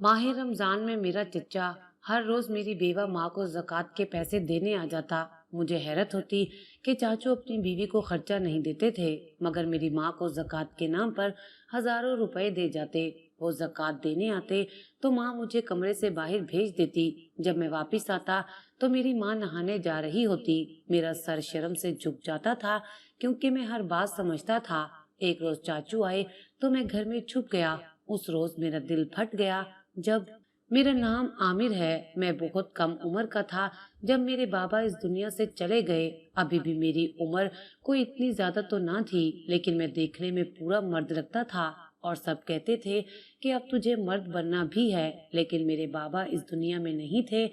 माह रमजान में मेरा चचा हर रोज मेरी बेवा माँ को ज़कात के पैसे देने आ जाता। मुझे हैरत होती कि चाचू अपनी बीवी को खर्चा नहीं देते थे, मगर मेरी माँ को ज़कात के नाम पर हजारों रुपए दे जाते। वो ज़कात देने आते तो माँ मुझे कमरे से बाहर भेज देती। जब मैं वापस आता तो मेरी माँ नहाने जा रही होती। मेरा सर शर्म से झुक जाता था, क्योंकि मैं हर बात समझता था। एक रोज चाचू आए तो मैं घर में छुप गया। उस रोज मेरा दिल फट गया। जब मेरा नाम आमिर है, मैं बहुत कम उम्र का था जब मेरे बाबा इस दुनिया से चले गए। अभी भी मेरी उम्र कोई इतनी ज्यादा तो ना थी, लेकिन मैं देखने में पूरा मर्द लगता था और सब कहते थे कि अब तुझे मर्द बनना भी है। लेकिन मेरे बाबा इस दुनिया में नहीं थे।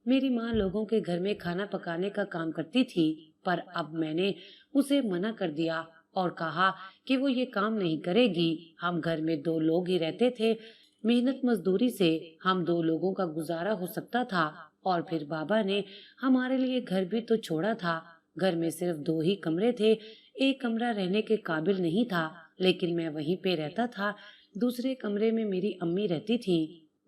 मेरी माँ लोगों के घर में खाना पकाने का काम करती थी, पर अब मैंने उसे मना कर दिया और कहा कि वो ये काम नहीं करेगी। हम घर में दो लोग ही रहते थे। मेहनत मजदूरी से हम दो लोगों का गुजारा हो सकता था। और फिर बाबा ने हमारे लिए घर भी तो छोड़ा था। घर में सिर्फ दो ही कमरे थे। एक कमरा रहने के काबिल नहीं था, लेकिन मैं वहीं पे रहता था। दूसरे कमरे में मेरी अम्मी रहती थी।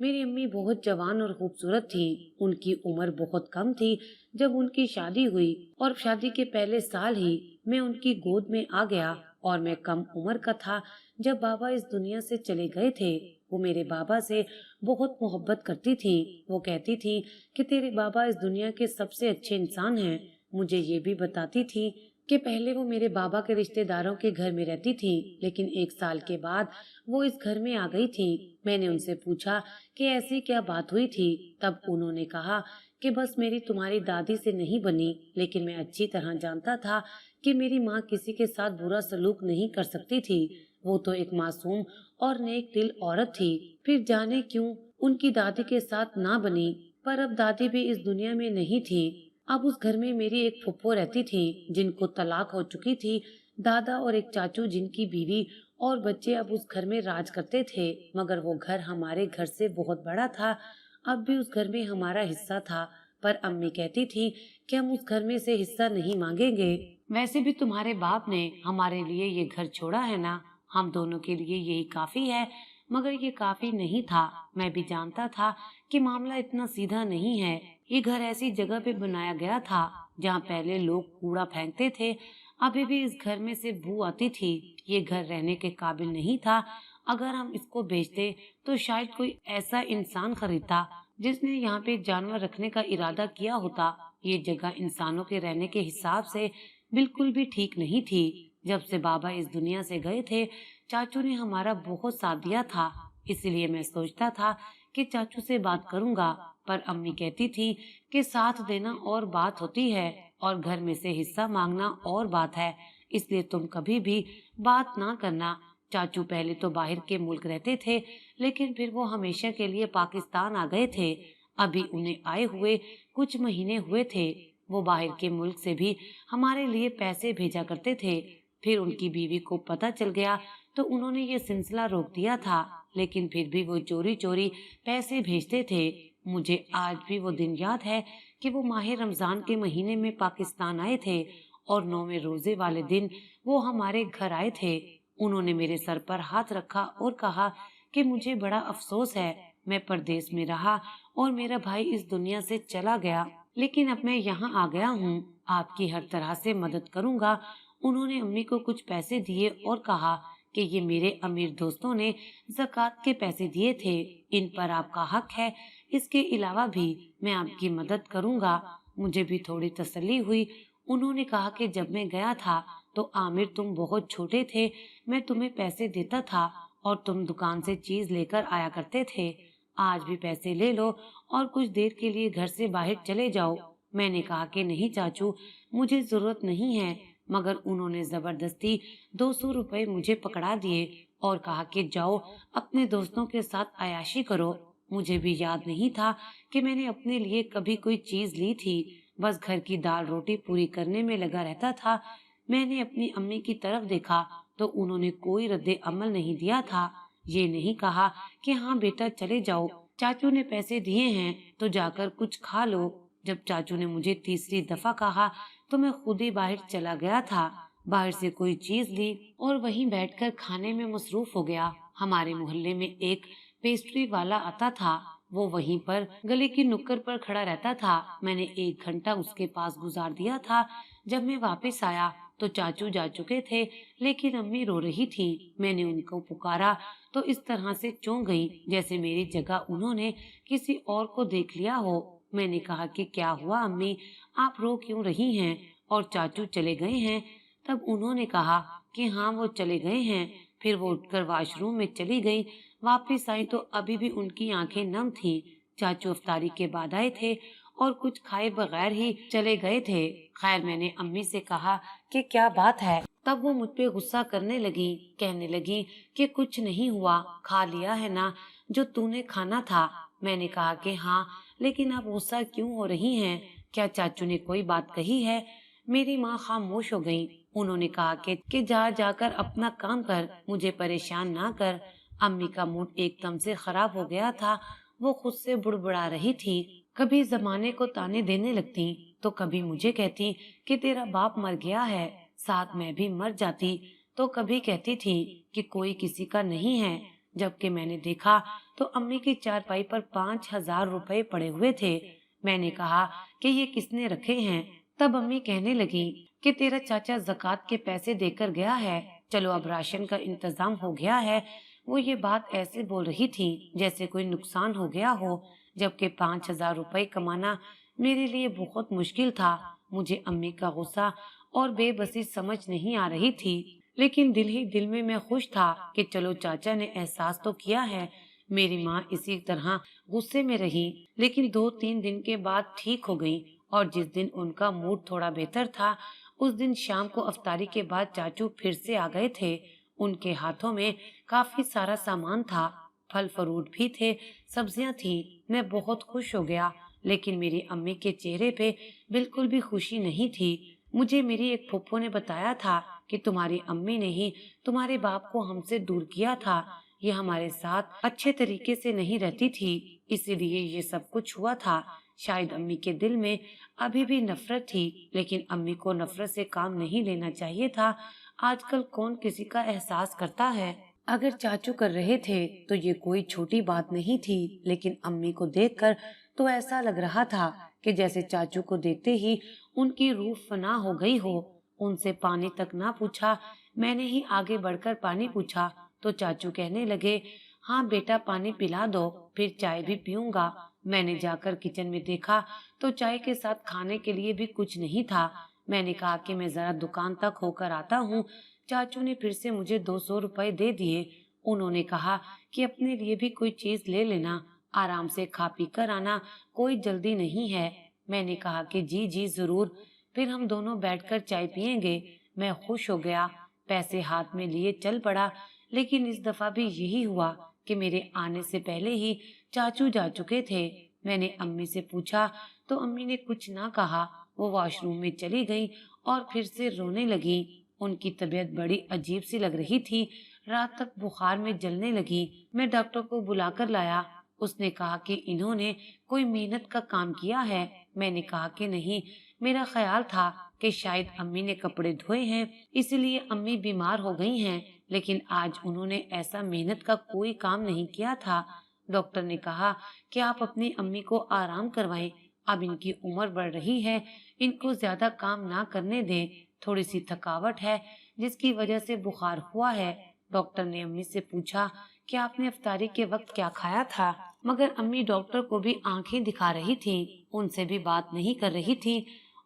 मेरी अम्मी बहुत जवान और खूबसूरत थी। उनकी उम्र बहुत कम थी जब उनकी शादी हुई, और शादी के पहले साल ही मैं उनकी गोद में आ गया। और मैं कम उम्र का था जब बाबा इस दुनिया से चले गए थे। वो मेरे बाबा से बहुत मोहब्बत करती थी। वो कहती थी कि तेरे बाबा इस दुनिया के सबसे अच्छे इंसान हैं। मुझे ये भी बताती थी कि पहले वो मेरे बाबा के रिश्तेदारों के घर में रहती थी, लेकिन एक साल के बाद वो इस घर में आ गई थी। मैंने उनसे पूछा कि ऐसी क्या बात हुई थी। तब उन्होंने कहा कि बस मेरी तुम्हारी दादी से नहीं बनी, लेकिन मैं अच्छी तरह जानता था कि मेरी माँ किसी के साथ बुरा सलूक नहीं कर सकती थी। वो तो एक मासूम और नेक दिल औरत थी। फिर जाने क्यों उनकी दादी के साथ ना बनी। पर अब दादी भी इस दुनिया में नहीं थी। अब उस घर में मेरी एक फुप्पो रहती थी, जिनको तलाक हो चुकी थी। दादा और एक चाचू, जिनकी बीवी और बच्चे अब उस घर में राज करते थे। मगर वो घर हमारे घर से बहुत बड़ा था। अब भी उस घर में हमारा हिस्सा था, पर अम्मी कहती थी कि हम उस घर में से हिस्सा नहीं मांगेंगे। वैसे भी तुम्हारे बाप ने हमारे लिए ये घर छोड़ा है ना, हम दोनों के लिए यही काफी है। मगर ये काफी नहीं था। मैं भी जानता था कि मामला इतना सीधा नहीं है। ये घर ऐसी जगह पे बनाया गया था जहाँ पहले लोग कूड़ा फेंकते थे। अभी भी इस घर में से बू आती थी। ये घर रहने के काबिल नहीं था। अगर हम इसको बेचते तो शायद कोई ऐसा इंसान खरीदता जिसने यहाँ पे जानवर रखने का इरादा किया होता। ये जगह इंसानों के रहने के हिसाब से बिल्कुल भी ठीक नहीं थी। जब से बाबा इस दुनिया से गए थे, चाचू ने हमारा बहुत साथ दिया था। इसलिए मैं सोचता था कि चाचू से बात करूंगा, पर अम्मी कहती थी कि साथ देना और बात होती है और घर में से हिस्सा मांगना और बात है। इसलिए तुम कभी भी बात ना करना। चाचू पहले तो बाहर के मुल्क रहते थे, लेकिन फिर वो हमेशा के लिए पाकिस्तान आ गए थे। अभी उन्हें आए हुए कुछ महीने हुए थे। वो बाहर के मुल्क से भी हमारे लिए पैसे भेजा करते थे। फिर उनकी बीवी को पता चल गया तो उन्होंने ये सिलसिला रोक दिया था, लेकिन फिर भी वो चोरी चोरी पैसे भेजते थे। मुझे आज भी वो दिन याद है कि वो माह रमजान के महीने में पाकिस्तान आए थे और 9वें रोजे वाले दिन वो हमारे घर आए थे। उन्होंने मेरे सर पर हाथ रखा और कहा कि मुझे बड़ा अफसोस है, मैं परदेश में रहा और मेरा भाई इस दुनिया से चला गया, लेकिन अब मैं यहाँ आ गया हूँ। आपकी हर तरह से मदद करूँगा। उन्होंने अम्मी को कुछ पैसे दिए और कहा कि ये मेरे अमीर दोस्तों ने ज़कात के पैसे दिए थे, इन पर आपका हक है। इसके अलावा भी मैं आपकी मदद करूँगा। मुझे भी थोड़ी तसल्ली हुई। उन्होंने कहा कि जब मैं गया था तो आमिर तुम बहुत छोटे थे। मैं तुम्हें पैसे देता था और तुम दुकान से चीज लेकर आया करते थे। आज भी पैसे ले लो और कुछ देर के लिए घर से बाहर चले जाओ। मैंने कहा कि नहीं चाचू, मुझे जरूरत नहीं है। मगर उन्होंने जबरदस्ती 200 रुपए मुझे पकड़ा दिए और कहा कि जाओ अपने दोस्तों के साथ अयाशी करो। मुझे भी याद नहीं था कि मैंने अपने लिए कभी कोई चीज ली थी। बस घर की दाल रोटी पूरी करने में लगा रहता था। मैंने अपनी अम्मी की तरफ देखा तो उन्होंने कोई रद्दे अमल नहीं दिया था। ये नहीं कहा कि हाँ बेटा चले जाओ, चाचू ने पैसे दिए हैं तो जाकर कुछ खा लो। जब चाचू ने मुझे तीसरी दफा कहा तो मैं खुद ही बाहर चला गया था। बाहर से कोई चीज ली और वहीं बैठकर खाने में मसरूफ हो गया। हमारे मोहल्ले में एक पेस्ट्री वाला आता था। वो वहीं पर गली की नुक्कड़ पर खड़ा रहता था। मैंने 1 घंटा उसके पास गुजार दिया था। जब मैं वापस आया तो चाचू जा चुके थे, लेकिन अम्मी रो रही थी। मैंने उनको पुकारा तो इस तरह से चौंक गई जैसे मेरी जगह उन्होंने किसी और को देख लिया हो। मैंने कहा कि क्या हुआ अम्मी, आप रो क्यों रही हैं और चाचू चले गए हैं? तब उन्होंने कहा कि हाँ वो चले गए हैं। फिर वो उठकर वॉशरूम में चली गई। वापस आई तो अभी भी उनकी आंखें नम थी। चाचू अफ्तारी के बाद आए थे और कुछ खाए बगैर ही चले गए थे। खैर मैंने अम्मी से कहा कि क्या बात है। तब वो मुझ पे गुस्सा करने लगी, कहने लगी कि कुछ नहीं हुआ, खा लिया है ना जो तूने खाना था। मैंने कहा कि हाँ, लेकिन आप गुस्सा क्यों हो रही हैं? क्या चाचू ने कोई बात कही है? मेरी माँ खामोश हो गई। उन्होंने कहा कि जा जाकर अपना काम कर, मुझे परेशान ना कर। अम्मी का मूड एकदम से खराब हो गया था। वो खुद से बुड़बुड़ा रही थी। कभी जमाने को ताने देने लगती तो कभी मुझे कहती कि तेरा बाप मर गया है, साथ मैं भी मर जाती। तो कभी कहती थी कि कोई किसी का नहीं है। जबकि मैंने देखा तो अम्मी की चारपाई पर 5,000 रुपए पड़े हुए थे। मैंने कहा कि ये किसने रखे हैं? तब अम्मी कहने लगी कि तेरा चाचा ज़कात के पैसे देकर गया है, चलो अब राशन का इंतजाम हो गया है। वो ये बात ऐसे बोल रही थी जैसे कोई नुकसान हो गया हो, जबकि 5,000 रुपए कमाना मेरे लिए बहुत मुश्किल था। मुझे अम्मी का गुस्सा और बेबसी समझ नहीं आ रही थी, लेकिन दिल ही दिल में मैं खुश था कि चलो चाचा ने एहसास तो किया है। मेरी माँ इसी तरह गुस्से में रही, लेकिन 2-3 दिन के बाद ठीक हो गई। और जिस दिन उनका मूड थोड़ा बेहतर था, उस दिन शाम को अफ्तारी के बाद चाचू फिर से आ गए थे। उनके हाथों में काफी सारा सामान था, फल फ्रूट भी थे, सब्जियां थी। मैं बहुत खुश हो गया, लेकिन मेरी अम्मी के चेहरे पे बिल्कुल भी खुशी नहीं थी। मुझे मेरी एक फूफो ने बताया था कि तुम्हारी अम्मी ने ही तुम्हारे बाप को हमसे दूर किया था। ये हमारे साथ अच्छे तरीके से नहीं रहती थी, इसीलिए ये सब कुछ हुआ था। शायद अम्मी के दिल में अभी भी नफरत थी, लेकिन अम्मी को नफरत से काम नहीं लेना चाहिए था। आजकल कौन किसी का एहसास करता है? अगर चाचू कर रहे थे तो ये कोई छोटी बात नहीं थी, लेकिन अम्मी को देखकर तो ऐसा लग रहा था कि जैसे चाचू को देखते ही उनकी रूह फना हो गई हो। उनसे पानी तक ना पूछा, मैंने ही आगे बढ़कर पानी पूछा तो चाचू कहने लगे, हाँ बेटा पानी पिला दो, फिर चाय भी पीऊंगा। मैंने जाकर किचन में देखा तो चाय के साथ खाने के लिए भी कुछ नहीं था। मैंने कहा कि मैं जरा दुकान तक होकर आता हूँ। चाचू ने फिर से मुझे 200 रुपए दे दिए। उन्होंने कहा कि अपने लिए भी कोई चीज ले लेना, आराम से खा पी कर आना, कोई जल्दी नहीं है। मैंने कहा कि जी जी जरूर। फिर हम दोनों बैठकर चाय पियेंगे। मैं खुश हो गया, पैसे हाथ में लिए चल पड़ा। लेकिन इस दफा भी यही हुआ कि मेरे आने से पहले ही चाचू जा चुके थे। मैंने अम्मी से पूछा तो अम्मी ने कुछ ना कहा। वो वॉशरूम में चली गई और फिर से रोने लगी। उनकी तबीयत बड़ी अजीब सी लग रही थी। रात तक बुखार में जलने लगी। मैं डॉक्टर को बुलाकर लाया। उसने कहा कि इन्होंने कोई मेहनत का काम किया है। मैंने कहा कि नहीं, मेरा ख्याल था कि शायद अम्मी ने कपड़े धोए हैं, इसलिए अम्मी बीमार हो गई हैं। लेकिन आज उन्होंने ऐसा मेहनत का कोई काम नहीं किया था। डॉक्टर ने कहा कि आप अपनी अम्मी को आराम करवाएं, अब इनकी उम्र बढ़ रही है, इनको ज्यादा काम ना करने दें। थोड़ी सी थकावट है जिसकी वजह से बुखार हुआ है। डॉक्टर ने अम्मी से पूछा कि आपने इफ्तारी के वक्त क्या खाया था, मगर अम्मी डॉक्टर को भी आंखें दिखा रही थी, उनसे भी बात नहीं कर रही थी।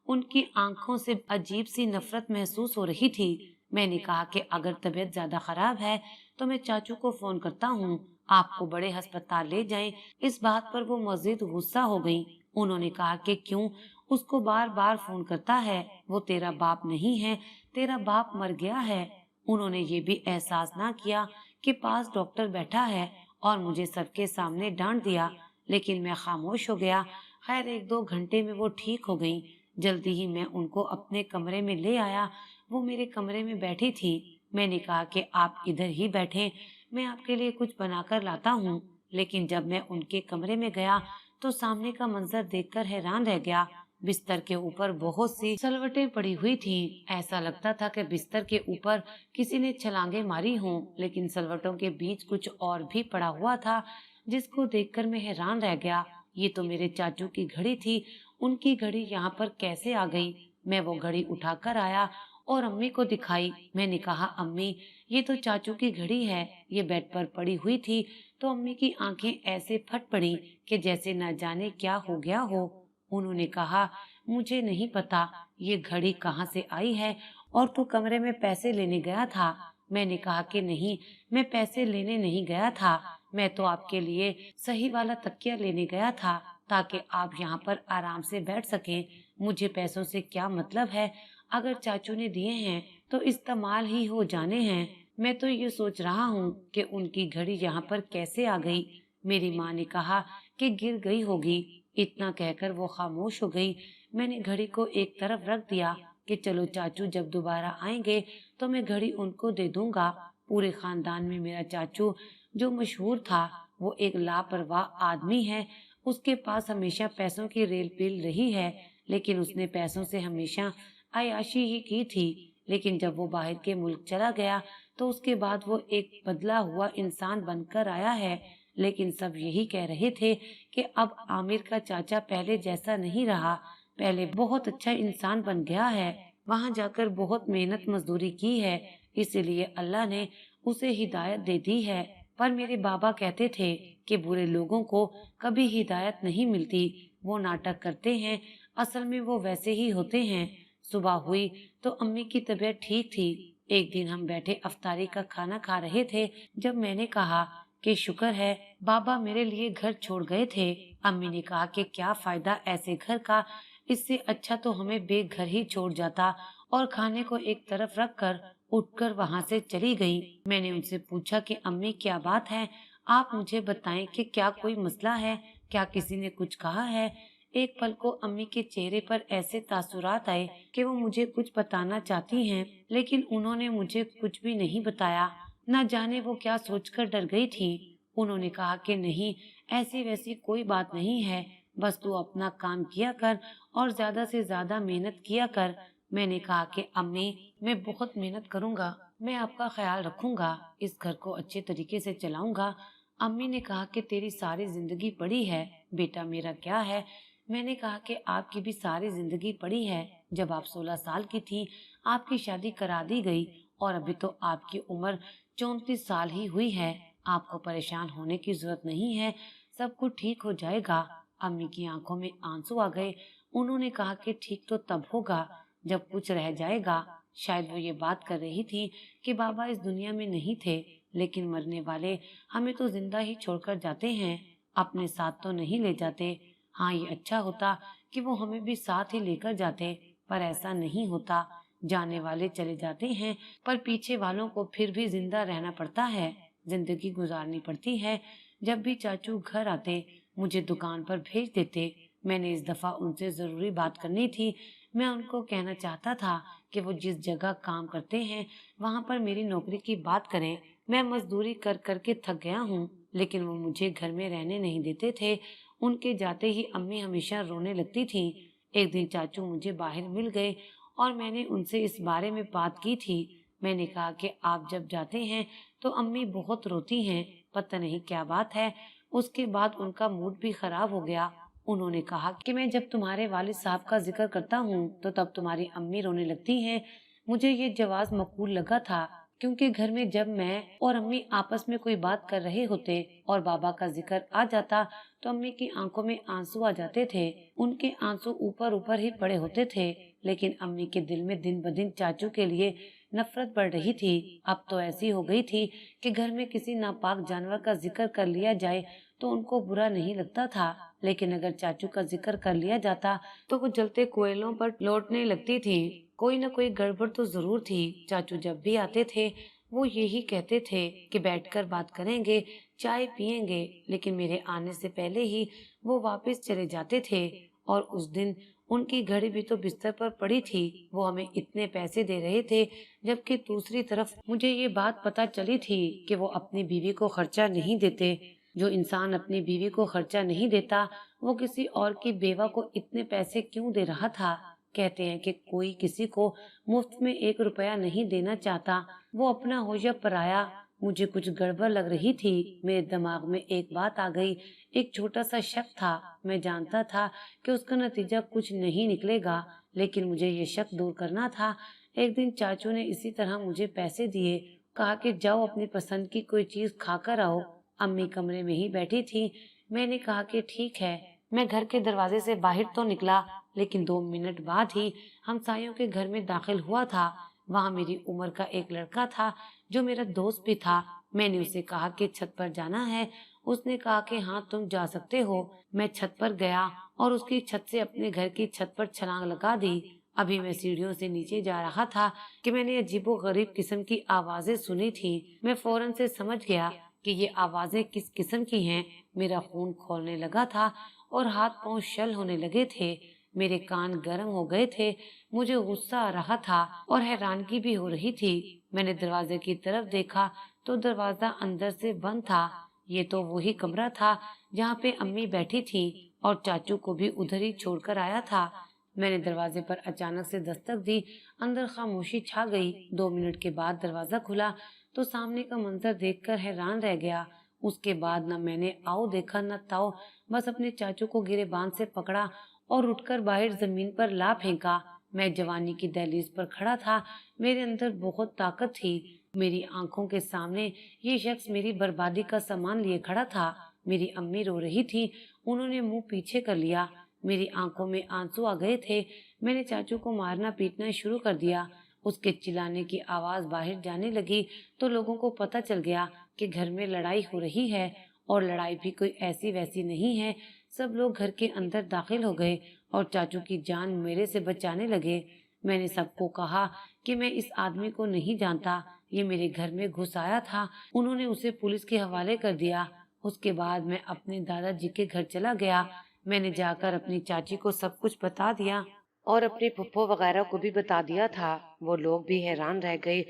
उनकी आंखों से अजीब सी नफरत महसूस हो रही थी। मैंने कहा कि अगर तबीयत ज्यादा खराब है तो मैं चाचू को फोन करता हूँ, आपको बड़े अस्पताल ले जाएं। इस बात पर वो मजीद गुस्सा हो गई। उन्होंने कहा कि क्यों उसको बार बार फोन करता है, वो तेरा बाप नहीं है, तेरा बाप मर गया है। उन्होंने ये भी एहसास ना किया कि पास डॉक्टर बैठा है और मुझे सबके सामने डांट दिया, लेकिन मैं खामोश हो गया। खैर 1-2 घंटे में वो ठीक हो गई। जल्दी ही मैं उनको अपने कमरे में ले आया। वो मेरे कमरे में बैठी थी। मैंने कहा कि आप इधर ही बैठे, मैं आपके लिए कुछ बनाकर लाता हूँ। लेकिन जब मैं उनके कमरे में गया तो सामने का मंजर देखकर हैरान रह गया। बिस्तर के ऊपर बहुत सी सलवटें पड़ी हुई थी। ऐसा लगता था कि बिस्तर के ऊपर किसी ने छलांगे मारी हों, लेकिन सलवटों के बीच कुछ और भी पड़ा हुआ था। जिसको देखकर मैं हैरान रह गया। ये तो मेरे चाचू की घड़ी थी, उनकी घड़ी यहाँ पर कैसे आ गई? मैं वो घड़ी उठाकर आया और अम्मी को दिखाई। मैंने कहा, अम्मी, ये तो चाचू की घड़ी है। ये बेड पर पड़ी हुई थी तो अम्मी की आंखें ऐसे फट पड़ी कि जैसे न जाने क्या हो गया हो। उन्होंने कहा, मुझे नहीं पता ये घड़ी कहाँ से आई है, और तू कमरे में पैसे लेने गया था? मैंने कहा कि नहीं, मैं पैसे लेने नहीं गया था, मैं तो आपके लिए सही वाला तकिया लेने गया था ताकि आप यहाँ पर आराम से बैठ सकें। मुझे पैसों से क्या मतलब है, अगर चाचू ने दिए हैं तो इस्तेमाल ही हो जाने हैं। मैं तो ये सोच रहा हूँ कि उनकी घड़ी यहाँ पर कैसे आ गई। मेरी माँ ने कहा कि गिर गई होगी। इतना कहकर वो खामोश हो गई। मैंने घड़ी को एक तरफ रख दिया कि चलो चाचू जब दोबारा आएंगे तो मैं घड़ी उनको दे दूंगा। पूरे खानदान में मेरा चाचू जो मशहूर था वो एक लापरवाह आदमी है। उसके पास हमेशा पैसों की रेल पील रही है, लेकिन उसने पैसों से हमेशा अय्याशी ही की थी। लेकिन जब वो बाहर के मुल्क चला गया तो उसके बाद वो एक बदला हुआ इंसान बनकर आया है। लेकिन सब यही कह रहे थे कि अब आमिर का चाचा पहले जैसा नहीं रहा, पहले बहुत अच्छा इंसान बन गया है, वहां जाकर बहुत मेहनत मजदूरी की है, इसीलिए अल्लाह ने उसे हिदायत दे दी है। पर मेरे बाबा कहते थे कि बुरे लोगों को कभी हिदायत नहीं मिलती, वो नाटक करते हैं, असल में वो वैसे ही होते हैं। सुबह हुई तो अम्मी की तबीयत ठीक थी। एक दिन हम बैठे अफ्तारी का खाना खा रहे थे जब मैंने कहा कि शुक्र है बाबा मेरे लिए घर छोड़ गए थे। अम्मी ने कहा कि क्या फायदा ऐसे घर का, इससे अच्छा तो हमें बेघर ही छोड़ जाता, और खाने को एक तरफ रख कर उठकर वहां से चली गई। मैंने उनसे पूछा कि अम्मी क्या बात है, आप मुझे बताएं कि क्या कोई मसला है, क्या किसी ने कुछ कहा है? एक पल को अम्मी के चेहरे पर ऐसे तासुरात आए कि वो मुझे कुछ बताना चाहती हैं, लेकिन उन्होंने मुझे कुछ भी नहीं बताया। न जाने वो क्या सोचकर डर गई थी। उन्होंने कहा कि नहीं, ऐसी वैसी कोई बात नहीं है, बस तू अपना काम किया कर और ज्यादा से ज्यादा मेहनत किया कर। मैंने कहा कि अम्मी, मैं बहुत मेहनत करूंगा, मैं आपका ख्याल रखूंगा, इस घर को अच्छे तरीके से चलाऊंगा। अम्मी ने कहा कि तेरी सारी जिंदगी पड़ी है। बेटा मेरा क्या है? मैंने कहा कि आपकी भी सारी जिंदगी पड़ी है। जब आप 16 साल की थी आपकी शादी करा दी गई, और अभी तो आपकी उम्र 34 साल ही हुई है। आपको परेशान होने की जरूरत नहीं है, सब कुछ ठीक हो जाएगा। अम्मी की आंखों में आंसू आ गए। उन्होंने कहा कि ठीक तो तब होगा जब कुछ रह जाएगा। शायद वो ये बात कर रही थी कि बाबा इस दुनिया में नहीं थे, लेकिन मरने वाले हमें तो जिंदा ही छोड़कर जाते हैं, अपने साथ तो नहीं ले जाते। हाँ, ये अच्छा होता कि वो हमें भी साथ ही लेकर जाते, पर ऐसा नहीं होता। जाने वाले चले जाते हैं, पर पीछे वालों को फिर भी जिंदा रहना पड़ता है, जिंदगी गुजारनी पड़ती है। जब भी चाचू घर आते मुझे दुकान पर भेज देते। मैंने इस दफा उनसे जरूरी बात करनी थी। मैं उनको कहना चाहता था कि वो जिस जगह काम करते हैं वहाँ पर मेरी नौकरी की बात करें। मैं मजदूरी कर कर के थक गया हूँ, लेकिन वो मुझे घर में रहने नहीं देते थे। उनके जाते ही अम्मी हमेशा रोने लगती थी। एक दिन चाचू मुझे बाहर मिल गए और मैंने उनसे इस बारे में बात की थी। मैंने कहा कि आप जब जाते हैं तो अम्मी बहुत रोती हैं, पता नहीं क्या बात है। उसके बाद उनका मूड भी खराब हो गया। उन्होंने कहा कि मैं जब तुम्हारे वालिद साहब का जिक्र करता हूँ तो तब तुम्हारी अम्मी रोने लगती हैं। मुझे ये जवाब मकबूल लगा था, क्योंकि घर में जब मैं और अम्मी आपस में कोई बात कर रहे होते और बाबा का जिक्र आ जाता तो अम्मी की आंखों में आंसू आ जाते थे। उनके आंसू ऊपर ऊपर ही पड़े होते थे, लेकिन अम्मी के दिल में दिन ब दिन चाचू के लिए नफरत बढ़ रही थी। अब तो ऐसी हो गई थी कि घर में किसी नापाक जानवर का जिक्र कर लिया जाए तो उनको बुरा नहीं लगता था, लेकिन अगर चाचू का जिक्र कर लिया जाता तो वो जलते कोयलों पर लौटने लगती थी। कोई न कोई गड़बड़ तो जरूर थी। चाचू जब भी आते थे वो यही कहते थे कि बैठकर बात करेंगे, चाय पियेंगे, लेकिन मेरे आने से पहले ही वो वापस चले जाते थे। और उस दिन उनकी घड़ी भी तो बिस्तर पर पड़ी थी। वो हमें इतने पैसे दे रहे थे, जबकि दूसरी तरफ मुझे ये बात पता चली थी कि वो अपनी बीवी को खर्चा नहीं देते। जो इंसान अपनी बीवी को खर्चा नहीं देता वो किसी और की बेवा को इतने पैसे क्यों दे रहा था? कहते हैं कि कोई किसी को मुफ्त में 1 रुपया नहीं देना चाहता, वो अपना हो या पराया, मुझे कुछ गड़बड़ लग रही थी। मेरे दिमाग में एक बात आ गई, एक छोटा सा शक था। मैं जानता था कि उसका नतीजा कुछ नहीं निकलेगा, लेकिन मुझे ये शक दूर करना था। एक दिन चाचू ने इसी तरह मुझे पैसे दिए, कहा कि जाओ अपनी पसंद की कोई चीज खाकर आओ। अम्मी कमरे में ही बैठी थी। मैंने कहा कि ठीक है। मैं घर के दरवाजे से बाहर तो निकला, लेकिन 2 मिनट बाद ही हमसायों के घर में दाखिल हुआ था। वहां मेरी उम्र का एक लड़का था जो मेरा दोस्त भी था। मैंने उसे कहा कि छत पर जाना है। उसने कहा कि हाँ तुम जा सकते हो। मैं छत पर गया और उसकी छत से अपने घर की छत पर छलांग लगा दी। अभी मैं सीढ़ियों से नीचे जा रहा था कि मैंने अजीबो गरीब किस्म की आवाजें सुनी थी। मैं फौरन से समझ गया कि ये आवाजें किस किस्म की हैं। मेरा खून खौलने लगा था और हाथ पांव शल होने लगे थे। मेरे कान गर्म हो गए थे। मुझे गुस्सा आ रहा था और हैरानगी भी हो रही थी। मैंने दरवाजे की तरफ देखा तो दरवाजा अंदर से बंद था। ये तो वही कमरा था जहाँ पे अम्मी बैठी थी और चाचू को भी उधर ही छोड़कर आया था। मैंने दरवाजे पर अचानक से दस्तक दी। अंदर खामोशी छा गई। 2 मिनट के बाद दरवाजा खुला तो सामने का मंजर देखकर हैरान रह गया। उसके बाद न मैंने आओ देखा न ताओ, बस अपने चाचू को गिरेबान से पकड़ा और उठकर बाहर जमीन पर ला फेंका। मैं जवानी की दहलीज पर खड़ा था। मेरे अंदर बहुत ताकत थी। मेरी आंखों के सामने ये शख्स मेरी बर्बादी का सामान लिए खड़ा था। मेरी अम्मी रो रही थी। उन्होंने मुंह पीछे कर लिया। मेरी आंखों में आंसू आ गए थे। मैंने चाचू को मारना पीटना शुरू कर दिया। उसके चिल्लाने की आवाज बाहर जाने लगी तो लोगों को पता चल गया कि घर में लड़ाई हो रही है, और लड़ाई भी कोई ऐसी वैसी नहीं है। सब लोग घर के अंदर दाखिल हो गए और चाचू की जान मेरे से बचाने लगे। मैंने सबको कहा कि मैं इस आदमी को नहीं जानता, ये मेरे घर में घुस आया था। उन्होंने उसे पुलिस के हवाले कर दिया। उसके बाद मैं अपने दादाजी के घर चला गया। मैंने जाकर अपनी चाची को सब कुछ बता दिया और अपने फुफ्फो वगैरह को भी बता दिया था। वो लोग भी हैरान रह गए।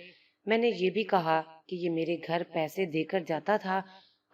मैंने ये भी कहा कि ये मेरे घर पैसे देकर जाता था।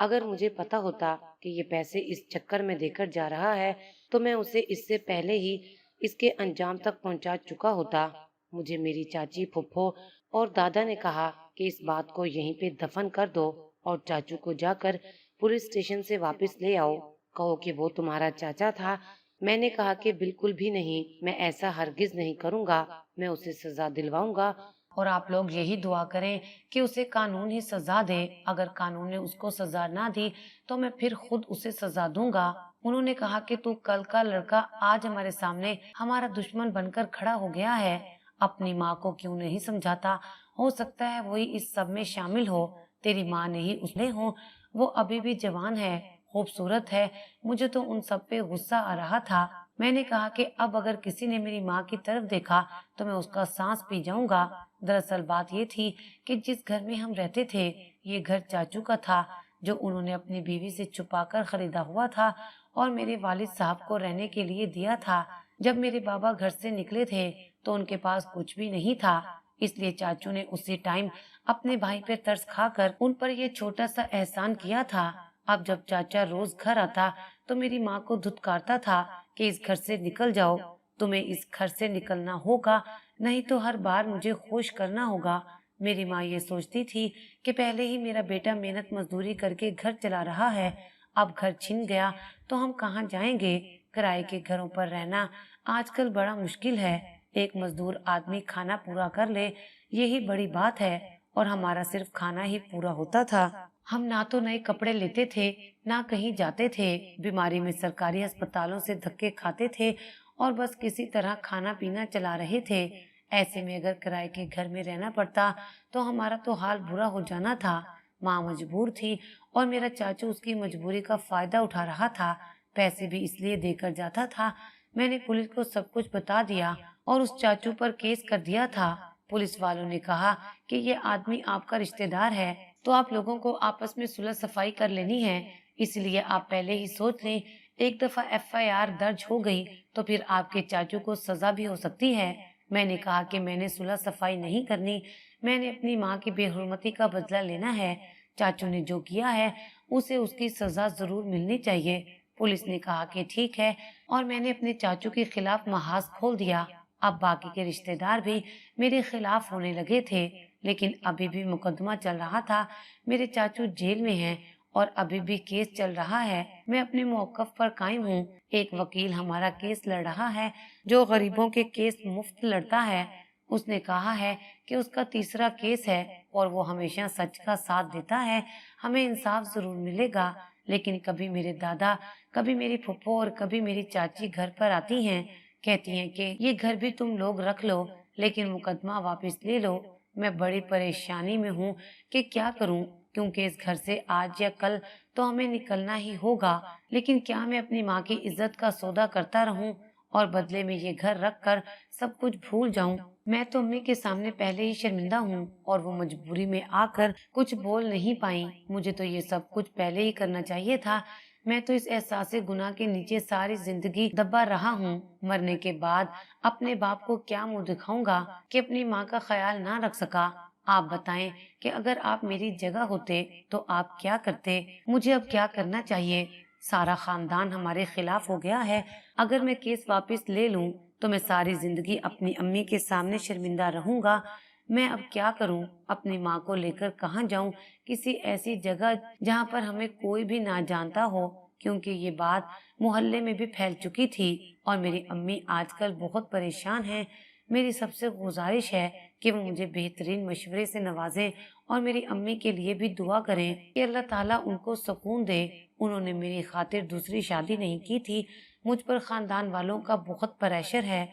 अगर मुझे पता होता कि ये पैसे इस चक्कर में देकर जा रहा है तो मैं उसे इससे पहले ही इसके अंजाम तक पहुंचा चुका होता। मुझे मेरी चाची, फुफ्फो और दादा ने कहा कि इस बात को यहीं पे दफन कर दो और चाचू को जाकर पुलिस स्टेशन से वापस ले आओ। कहो कि वो तुम्हारा चाचा था। मैंने कहा कि बिल्कुल भी नहीं, मैं ऐसा हरगिज नहीं करूंगा। मैं उसे सजा दिलवाऊंगा और आप लोग यही दुआ करें कि उसे कानून ही सजा दे। अगर कानून ने उसको सजा ना दी तो मैं फिर खुद उसे सजा दूंगा। उन्होंने कहा कि तू कल का लड़का आज हमारे सामने हमारा दुश्मन बनकर खड़ा हो गया है। अपनी माँ को क्यों नहीं समझाता? हो सकता है वही इस सब में शामिल हो। तेरी माँ नहीं उसने हो। वो अभी भी जवान है, खूबसूरत है। मुझे तो उन सब पे गुस्सा आ रहा था। मैंने कहा कि अब अगर किसी ने मेरी माँ की तरफ देखा तो मैं उसका सांस पी जाऊंगा। दरअसल बात ये थी कि जिस घर में हम रहते थे ये घर चाचू का था, जो उन्होंने अपनी बीवी से छुपाकर खरीदा हुआ था और मेरे वालिद साहब को रहने के लिए दिया था। जब मेरे बाबा घर से निकले थे तो उनके पास कुछ भी नहीं था, इसलिए चाचू ने उसी टाइम अपने भाई पे तरस खाकर उन पर यह छोटा सा एहसान किया था। अब जब चाचा रोज घर आता तो मेरी माँ को धुतकारता था कि इस घर से निकल जाओ, तुम्हें इस घर से निकलना होगा, नहीं तो हर बार मुझे खुश करना होगा। मेरी माँ ये सोचती थी कि पहले ही मेरा बेटा मेहनत मजदूरी करके घर चला रहा है, अब घर छिन गया तो हम कहाँ जाएंगे। किराए के घरों पर रहना आजकल बड़ा मुश्किल है। एक मजदूर आदमी खाना पूरा कर ले यही बड़ी बात है, और हमारा सिर्फ खाना ही पूरा होता था। हम ना तो नए कपड़े लेते थे, ना कहीं जाते थे। बीमारी में सरकारी अस्पतालों से धक्के खाते थे और बस किसी तरह खाना पीना चला रहे थे। ऐसे में अगर किराए के घर में रहना पड़ता तो हमारा तो हाल बुरा हो जाना था। माँ मजबूर थी और मेरा चाचू उसकी मजबूरी का फायदा उठा रहा था। पैसे भी इसलिए देकर जाता था। मैंने पुलिस को सब कुछ बता दिया और उस चाचू पर केस कर दिया था। पुलिस वालों ने कहा कि ये आदमी आपका रिश्तेदार है, तो आप लोगों को आपस में सुलह सफाई कर लेनी है, इसलिए आप पहले ही सोच लें। एक दफा एफआईआर दर्ज हो गई तो फिर आपके चाचू को सजा भी हो सकती है। मैंने कहा कि मैंने सुलह सफाई नहीं करनी, मैंने अपनी माँ की बेहुरमती का बदला लेना है। चाचू ने जो किया है उसे उसकी सजा जरूर मिलनी चाहिए। पुलिस ने कहा कि ठीक है और मैंने अपने चाचू के खिलाफ महाज खोल दिया। अब बाकी के रिश्तेदार भी मेरे खिलाफ होने लगे थे। لیکن ابھی بھی مقدمہ چل رہا تھا۔ میرے چاچو جیل میں ہیں اور ابھی بھی کیس چل رہا ہے۔ میں اپنے موقف پر قائم ہوں۔ ایک وکیل ہمارا کیس لڑ رہا ہے جو غریبوں کے کیس مفت لڑتا ہے۔ اس نے کہا ہے کہ اس کا تیسرا کیس ہے اور وہ ہمیشہ سچ کا ساتھ دیتا ہے۔ ہمیں انصاف ضرور ملے گا۔ لیکن کبھی میرے دادا، کبھی میری پھپھو اور کبھی میری چاچی گھر پر آتی ہیں، کہتی ہیں کہ یہ گھر بھی تم لوگ رکھ لو لیکن مقدمہ واپس لے لو۔ میں بڑی پریشانی میں ہوں کہ کیا کروں، کیونکہ اس گھر سے آج یا کل تو ہمیں نکلنا ہی ہوگا۔ لیکن کیا میں اپنی ماں کی عزت کا سودا کرتا رہوں اور بدلے میں یہ گھر رکھ کر سب کچھ بھول جاؤں؟ میں تو امی کے سامنے پہلے ہی شرمندہ ہوں اور وہ مجبوری میں آ کر کچھ بول نہیں پائیں۔ مجھے تو یہ سب کچھ پہلے ہی کرنا چاہیے تھا۔ میں تو اس احساس گناہ کے نیچے ساری زندگی دبا رہا ہوں۔ مرنے کے بعد اپنے باپ کو کیا منہ دکھاؤں گا کہ اپنی ماں کا خیال نہ رکھ سکا؟ آپ بتائیں کہ اگر آپ میری جگہ ہوتے تو آپ کیا کرتے؟ مجھے اب کیا کرنا چاہیے؟ سارا خاندان ہمارے خلاف ہو گیا ہے۔ اگر میں کیس واپس لے لوں تو میں ساری زندگی اپنی امی کے سامنے شرمندہ رہوں گا۔ میں اب کیا کروں؟ اپنی ماں کو لے کر کہاں جاؤں؟ کسی ایسی جگہ جہاں پر ہمیں کوئی بھی نہ جانتا ہو، کیونکہ یہ بات محلے میں بھی پھیل چکی تھی اور میری امی آج کل بہت پریشان ہیں۔ میری سب سے گزارش ہے کہ وہ مجھے بہترین مشورے سے نوازیں اور میری امی کے لیے بھی دعا کریں کہ اللہ تعالیٰ ان کو سکون دے۔ انہوں نے میری خاطر دوسری شادی نہیں کی تھی۔ مجھ پر خاندان والوں کا بہت پریشر ہے۔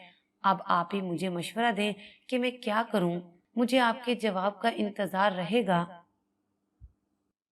اب آپ ہی مجھے مشورہ دیں کہ میں کیا کروں۔ مجھے آپ کے جواب کا انتظار رہے گا۔